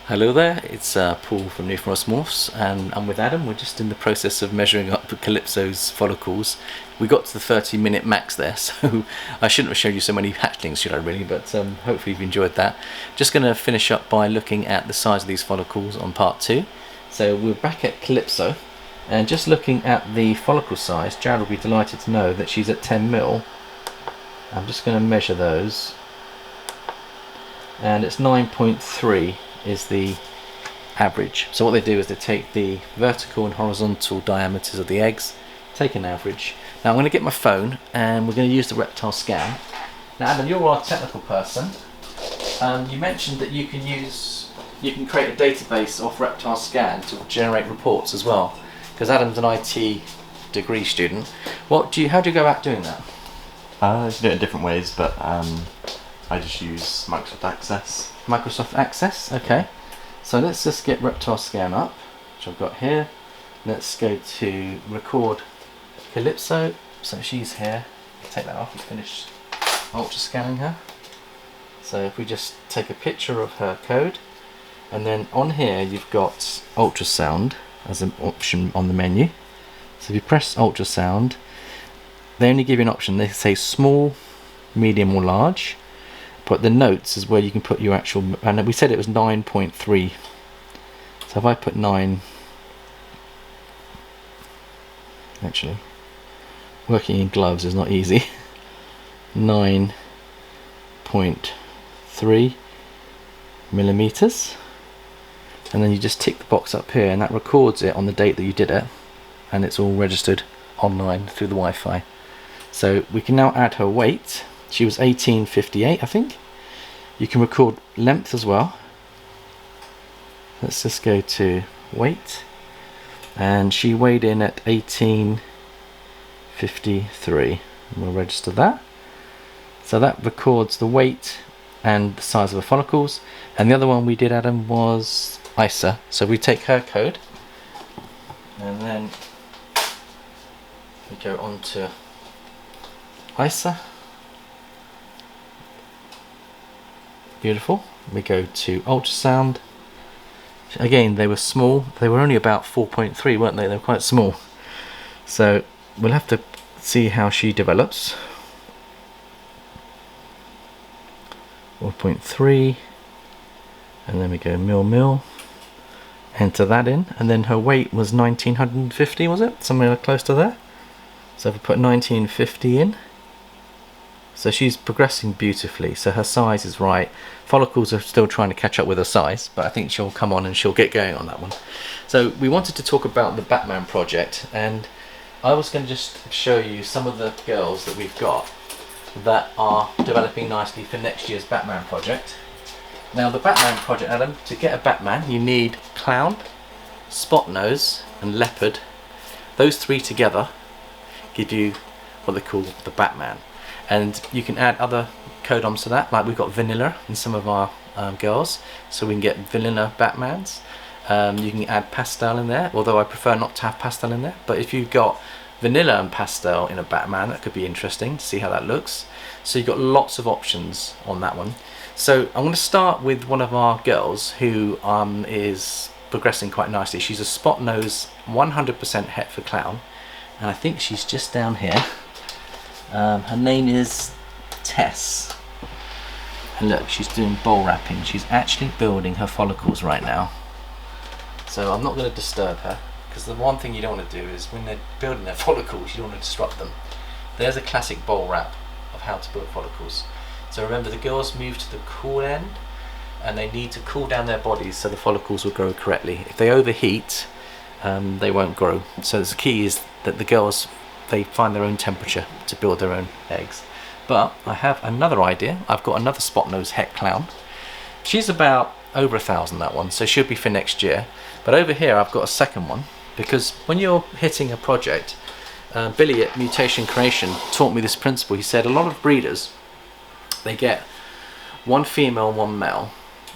Hello there, it's Paul from Morphs, and I'm with Adam. We're just in the process of measuring up Calypso's follicles. We got to the 30-minute max there, so I shouldn't have shown you so many hatchlings, should I really? But hopefully you've enjoyed that. Just going to finish up by looking at the size of these follicles on part 2. So we're back at Calypso, and just looking at the follicle size, Jared will be delighted to know that she's at 10 mil. I'm just going to measure those, and it's 9.3. is the average. So what they do is they take the vertical and horizontal diameters of the eggs, take an average. Now I'm going to get my phone and we're going to use the reptile scan. Now Adam, you're our technical person. You mentioned that you can create a database off reptile scan to generate reports as well, because Adam's an IT degree student. How do you go about doing that? I can do it in different ways, but I just use Microsoft Access. Microsoft Access, okay. So let's just get reptile scan up, which I've got here. Let's go to record Calypso. So she's here. Take that off and finish ultra scanning her. So if we just take a picture of her code, and then on here you've got ultrasound as an option on the menu. So if you press ultrasound, they only give you an option. They say small, medium or large. But the notes is where you can put your actual, and we said it was 9.3. So if I put 9, actually, working in gloves is not easy. 9.3 millimeters, and then you just tick the box up here, and that records it on the date that you did it, and it's all registered online through the Wi-Fi. So we can now add her weight. She was 1858, I think. You can record length as well. Let's just go to weight, and she weighed in at 1853. We'll register that. So that records the weight and the size of the follicles. And the other one we did, Adam, was ISA. So we take her code, and then we go on to ISA. Beautiful. We go to ultrasound. Again, they were small. They were only about 4.3, weren't they? They were quite small. So we'll have to see how she develops. 4.3, and then we go mil. Enter that in, and then her weight was 1950, was it? Somewhere close to there. So if we put 1950 in. So she's progressing beautifully, so her size is right. Follicles are still trying to catch up with her size, but I think she'll come on and she'll get going on that one. So we wanted to talk about the Batman project, and I was going to just show you some of the girls that we've got that are developing nicely for next year's Batman project. Now the Batman project, Adam, to get a Batman you need Clown, Spotnose and Leopard. Those three together give you what they call the Batman. And you can add other codons to that, like we've got vanilla in some of our girls, so we can get vanilla Batmans. You can add pastel in there, although I prefer not to have pastel in there, but if you've got vanilla and pastel in a Batman, that could be interesting to see how that looks. So you've got lots of options on that one. So I'm going to start with one of our girls who is progressing quite nicely. She's a Spotnose 100% Het Clown, and I think she's just down here. Her name is Tess, and look, she's doing bowl wrapping. She's actually building her follicles right now, so I'm not going to disturb her, because the one thing you don't want to do is when they're building their follicles, you don't want to disrupt them. There's a classic bowl wrap of how to build follicles. So remember, the girls move to the cool end, and they need to cool down their bodies so the follicles will grow correctly. If they overheat, they won't grow. So the key is that the girls, they find their own temperature to build their own eggs. But I have another idea. I've got another Spotnose Het Clown. She's about over 1,000, that one, so she'll be for next year. But over here I've got a second one, because when you're hitting a project, Billy at Mutation Creation taught me this principle. He said a lot of breeders, they get one female and one male,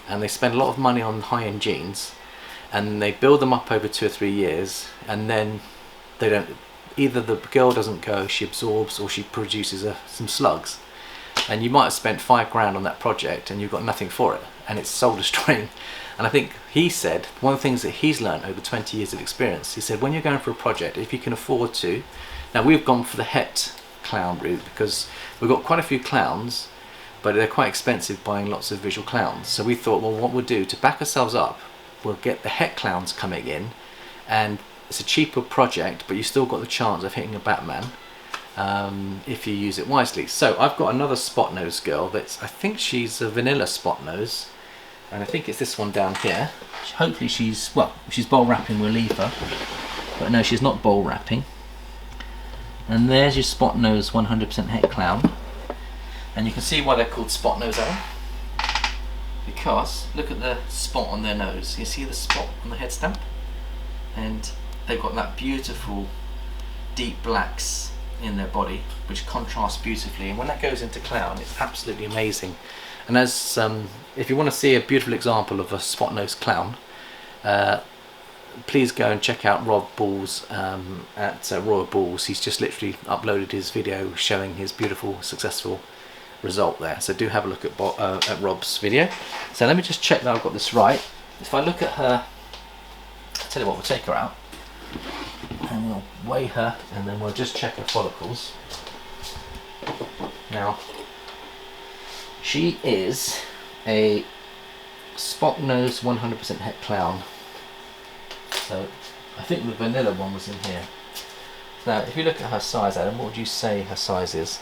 and they spend a lot of money on high-end genes, and they build them up over 2 or 3 years, and then they don't, either the girl doesn't go, she absorbs, or she produces some slugs. And you might have spent £5 grand on that project and you've got nothing for it, and it's soul destroying. And I think he said, one of the things that he's learned over 20 years of experience, he said when you're going for a project, if you can afford to, now we've gone for the Het Clown route because we've got quite a few clowns, but they're quite expensive buying lots of visual clowns. So we thought, well, what we'll do to back ourselves up, we'll get the Het Clowns coming in, and it's a cheaper project, but you still got the chance of hitting a Batman if you use it wisely. So I've got another Spotnose girl that's, I think she's a vanilla Spotnose, and I think it's this one down here. Hopefully she's, well, if she's bowl wrapping, we'll leave her, but no, she's not bowl wrapping. And there's your Spotnose 100% Het Clown, and you can see why they're called Spotnose, Alan, because look at the spot on their nose. You see the spot on the head stamp, and they've got that beautiful deep blacks in their body which contrast beautifully, and when that goes into clown it's absolutely amazing. And as if you want to see a beautiful example of a Spotnose clown, please go and check out Rob Balls at Royal Balls. He's just literally uploaded his video showing his beautiful successful result there, so do have a look at Rob's video. So let me just check that I've got this right. If I look at her, I'll tell you what, we'll take her out and we'll weigh her, and then we'll just check her follicles. Now she is a Spotnose 100% Het Clown, so I think the vanilla one was in here. Now if you look at her size, Adam, what would you say her size is?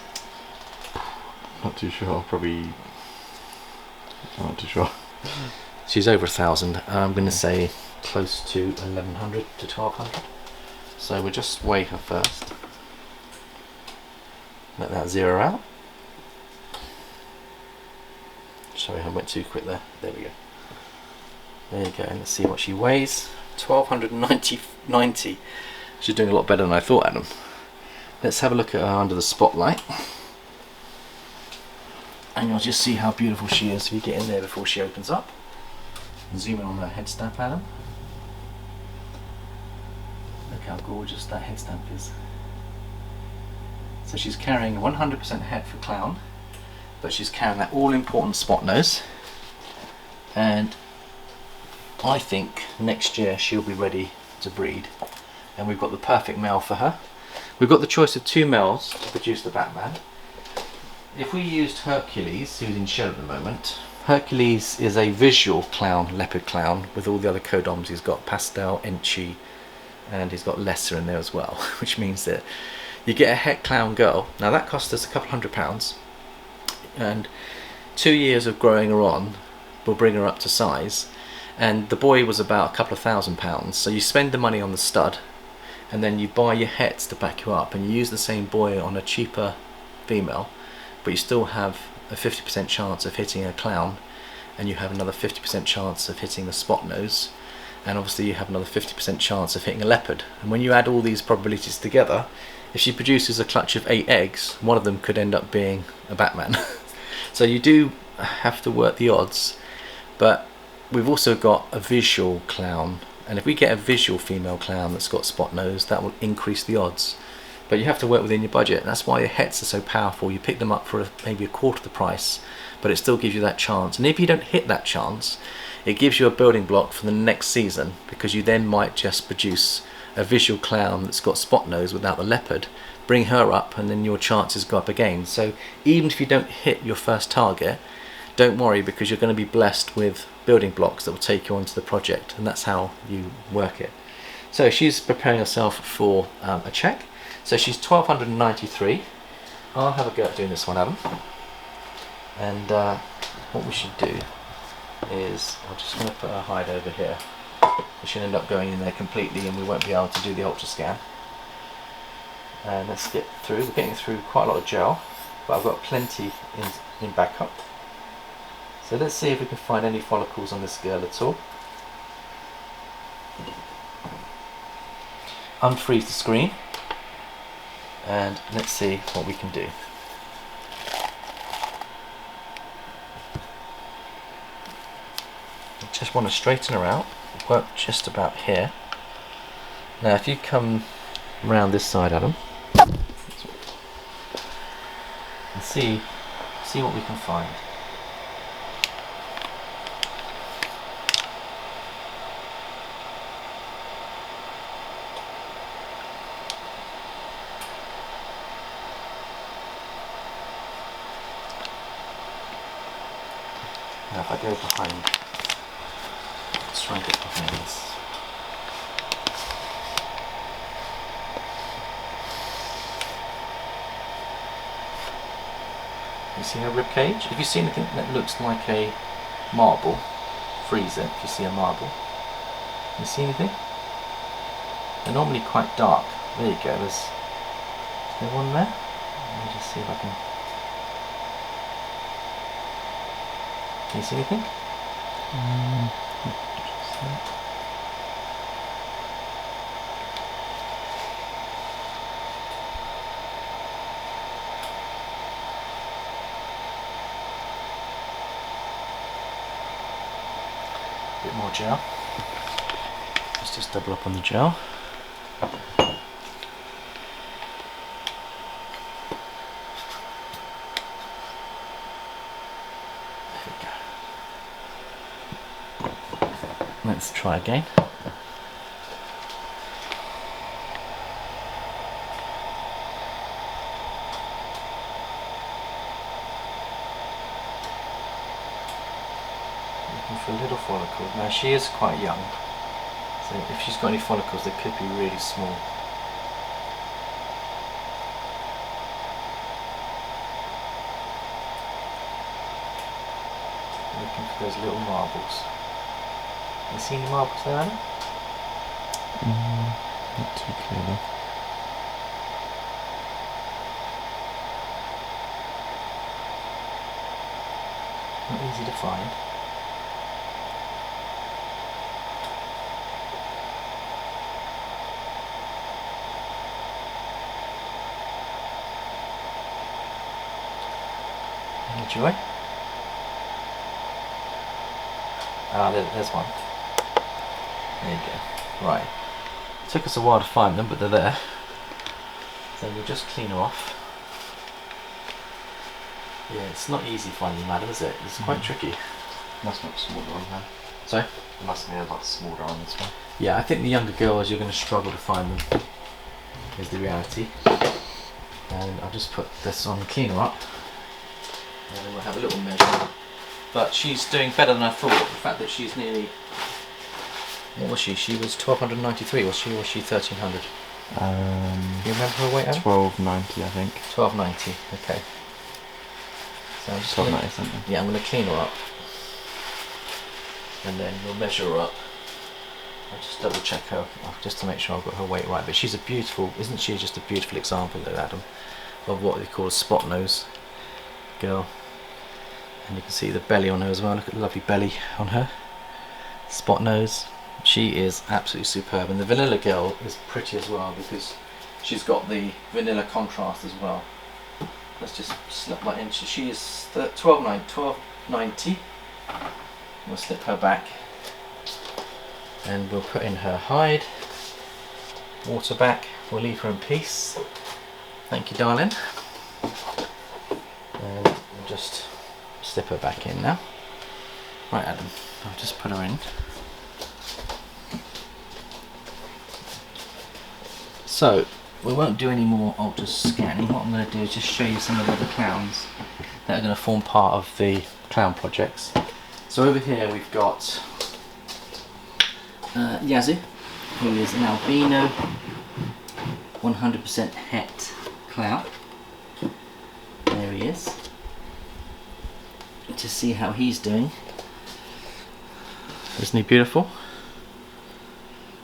Not too sure, probably. I'm not too sure. She's over 1,000. I'm going to say close to 1,100 to 1,200. So we'll just weigh her first. Let that zero out. Sorry, I went too quick there. There we go. There you go. Let's see what she weighs. 1,290. She's doing a lot better than I thought, Adam. Let's have a look at her under the spotlight. And you'll just see how beautiful she is if you get in there before she opens up. Zoom in on her head stamp, Adam. Look how gorgeous that head stamp is. So she's carrying 100% Het for Clown, but she's carrying that all important Spotnose, and I think next year she'll be ready to breed, and we've got the perfect male for her. We've got the choice of 2 males to produce the Batman. If we used Hercules, who's in show at the moment, Hercules is a visual clown, leopard clown, with all the other codoms. He's got Pastel, Enchi, and he's got lesser in there as well, which means that you get a Het Clown girl. Now that cost us a couple £100, and 2 years of growing her on will bring her up to size, and the boy was about a couple of £1,000. So you spend the money on the stud, and then you buy your hets to back you up, and you use the same boy on a cheaper female, but you still have a 50% chance of hitting a clown, and you have another 50% chance of hitting the Spotnose, and obviously you have another 50% chance of hitting a leopard. And when you add all these probabilities together, if she produces a clutch of 8 eggs, one of them could end up being a Batman. So you do have to work the odds, but we've also got a visual clown, and if we get a visual female clown that's got Spotnose, that will increase the odds. But you have to work within your budget, and that's why your hets are so powerful. You pick them up for maybe a quarter of the price, but it still gives you that chance. And if you don't hit that chance, it gives you a building block for the next season, because you then might just produce a visual clown that's got Spotnose without the leopard, bring her up, and then your chances go up again. So even if you don't hit your first target, don't worry, because you're going to be blessed with building blocks that will take you onto the project, and that's how you work it. So she's preparing herself for a check. So she's 1,293. I'll have a go at doing this one, Adam. And what we should do is, I'm just going to put her hide over here. She'll end up going in there completely, and we won't be able to do the ultra scan. And let's get through. We're getting through quite a lot of gel, but I've got plenty in backup. So let's see if we can find any follicles on this girl at all. Unfreeze the screen, and let's see what we can do. I just want to straighten her out, work just about here. Now if you come around this side, Adam, and see what we can find. if I go behind, let's try and get behind this. You see her rib cage? If you see anything that looks like a marble, freeze it if you see a marble. You see anything? They're normally quite dark. There you go, is there one there? Let me just see if I can... Can you see anything? Bit more gel. Let's just double up on the gel. Let's try again. Looking for a little follicle. Now she is quite young, so if she's got any follicles they could be really small. Looking for those little marbles. You see any marbles there, Adam? Not too clearly. Not easy to find. Any joy? Ah, there's one. There you go. Right. Took us a while to find them, but they're there. So we'll just clean her off. Yeah, it's not easy finding them, Adam, is it? It's quite tricky. Must be a lot smaller on her. Sorry? It must be a lot smaller on this one. Yeah, I think the younger girls you're going to struggle to find them, is the reality. And I'll just put this on, clean her up, and then we'll have a little measure. But she's doing better than I thought. The fact that she's nearly... What was she? She was 1293, was she? Or was she 1300? You remember her weight, Adam? 1290, I think. 1290, okay. So I'm just 1290 something. Yeah, I'm going to clean her up. And then we'll measure her up. I'll just double check her, just to make sure I've got her weight right. But she's a beautiful, isn't she just a beautiful example though, Adam, of what they call a spot nose girl. And you can see the belly on her as well. Look at the lovely belly on her. Spot nose. She is absolutely superb. And the vanilla girl is pretty as well because she's got the vanilla contrast as well. Let's just slip that in. She is 1290. We'll slip her back. And we'll put in her hide. Water back. We'll leave her in peace. Thank you, darling. And we'll just slip her back in now. Right, Adam, I'll just put her in. So, we won't do any more ultra scanning. What I'm going to do is just show you some of the other clowns that are going to form part of the clown projects. So over here we've got Yahzoo, who is an albino 100% het clown. There he is. To see how he's doing. Isn't he beautiful?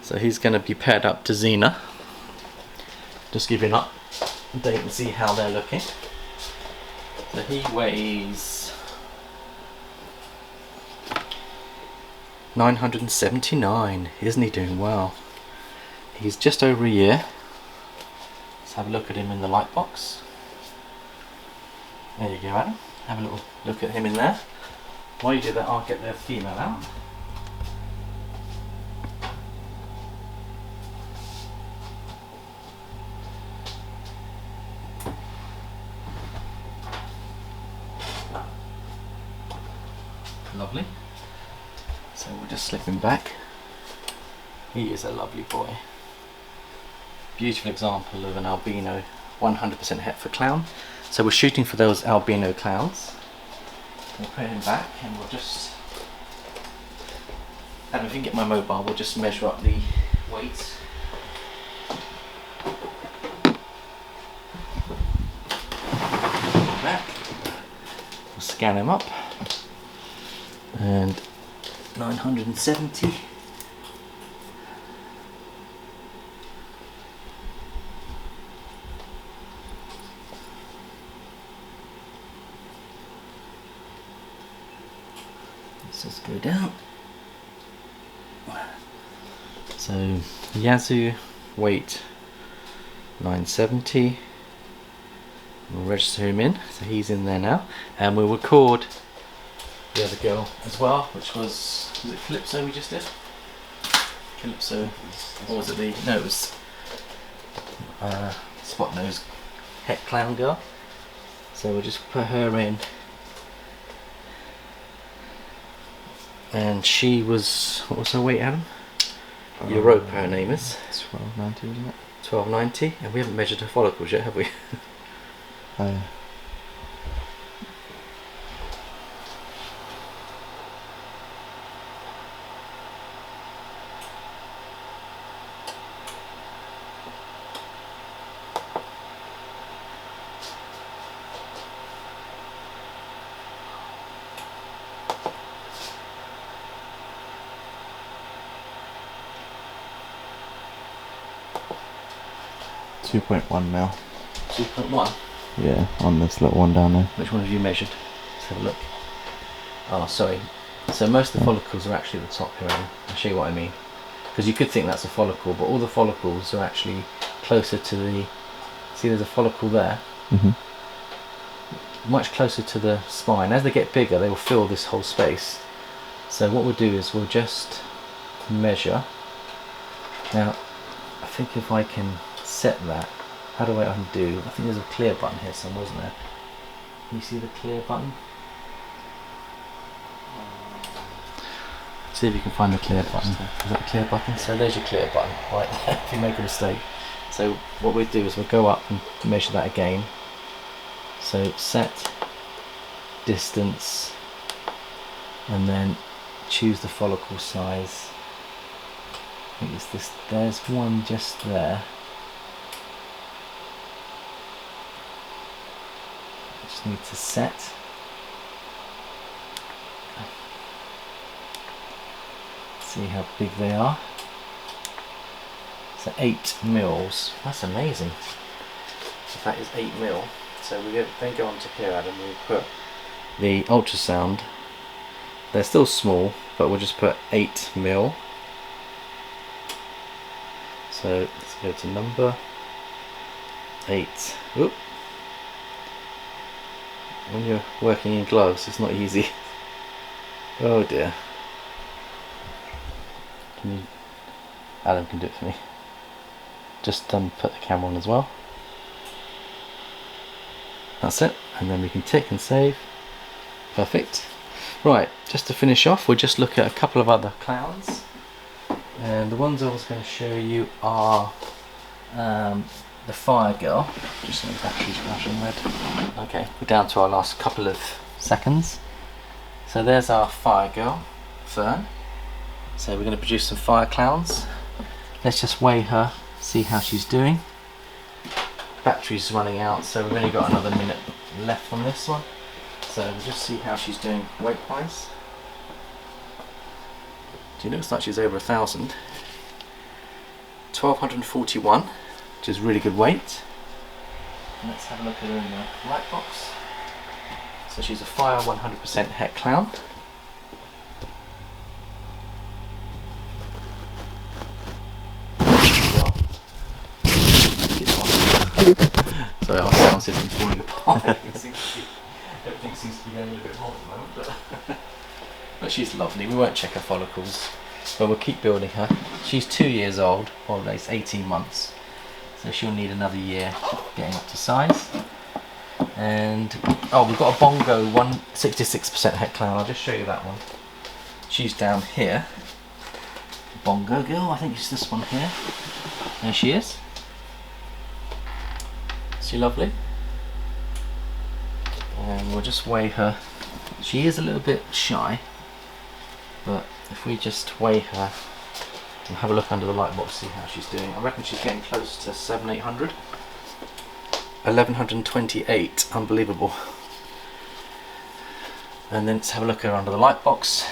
So he's going to be paired up to Zina. Just give you an update and see how they're looking. So he weighs 979. Isn't he doing well? He's just over a year. Let's have a look at him in the light box. There you go, Adam. Have a little look at him in there. While you do that, I'll get the female out. Lovely. So we'll just slip him back. He is a lovely boy. Beautiful example of an albino 100% het for clown. So we're shooting for those albino clowns. We'll put him back and we'll just And if you can get my mobile, we'll just measure up the weight. Back. We'll scan him up. And 970. Let's just go down. So Yahzoo, weight 970. We'll register him in, so he's in there now, and we'll record the other girl as well, which was it Calypso we just did? Calypso, or was it no, it was Spotnose Het Clown girl. So we'll just put her in, and she was, what was her weight, Adam? Europa, her name is. 1290, wasn't it? 1290, and we haven't measured her follicles yet, have we? Oh yeah. .1 mil. 2.1. Yeah, on this little one down there. Which one have you measured? Let's have a look. Oh, sorry. So most of the follicles are actually at the top here, Adam. I'll show you what I mean. Because you could think that's a follicle, but all the follicles are actually closer to the... See, there's a follicle there. Much closer to the spine. As they get bigger, they will fill this whole space. So what we'll do is we'll just measure. Now, I think if I can set that, how do I undo? I think there's a clear button here somewhere, isn't there? Can you see the clear button? See if you can find the clear button. Is that the clear button? So there's your clear button, right there, if you make a mistake. So what we'll do is we'll go up and measure that again. So set, distance, and then choose the follicle size. I think it's this, there's one just there. Just need to set. See how big they are. So 8 mils. That's amazing. So that is 8 mil. So we then go on to here, Adam. We put the ultrasound. They're still small, but we'll just put 8 mil. So let's go to number 8. Oop. When you're working in gloves, it's not easy. Oh dear. Adam can do it for me. Just put the camera on as well. That's it, and then we can tick and save. Perfect. Right, just to finish off, we'll just look at a couple of other clowns. And the ones I was going to show you are the Fire Girl. Just so the battery's flashing red. Okay, we're down to our last couple of seconds. So there's our Fire Girl, Fern. So we're going to produce some Fire Clowns. Let's just weigh her, see how she's doing. Battery's running out, so we've only got another minute left on this one. So we'll just see how she's doing weight-wise. Do you know, it's like she's over 1,000. 1,241, which is really good weight. Let's have a look at her in the right box. So she's a Fire 100% Het Clown. Sorry, our sound system's falling apart. Everything seems to be going a little bit wrong at the moment, but she's lovely. We won't check her follicles, but we'll keep building her. She's 2 years old, or it's 18 months, so she'll need another year getting up to size. And oh, we've got a Bongo 166% Het Clown. I'll just show you that one. She's down here. Bongo girl, I think it's this one here. There she is. Is she lovely? And we'll just weigh her. She is a little bit shy, but if if we just weigh her and have a look under the light box, see how she's doing. I reckon she's getting close to 700-800. 1128, unbelievable. And then let's have a look at her under the light box.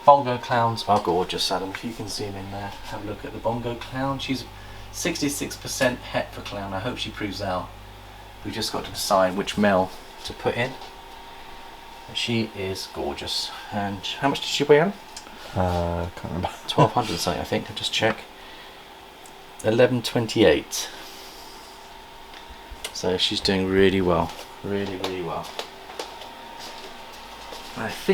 Bongo Clowns are gorgeous, Adam. If you can zoom in there, have a look at the Bongo Clown. She's 66% Het Clown. I hope she proves out. We've just got to decide which male to put in. She is gorgeous. And how much did she weigh, Adam? Can't remember. 1200 something, I think. I'll just check. 1128. So she's doing really well. Really, really well. I think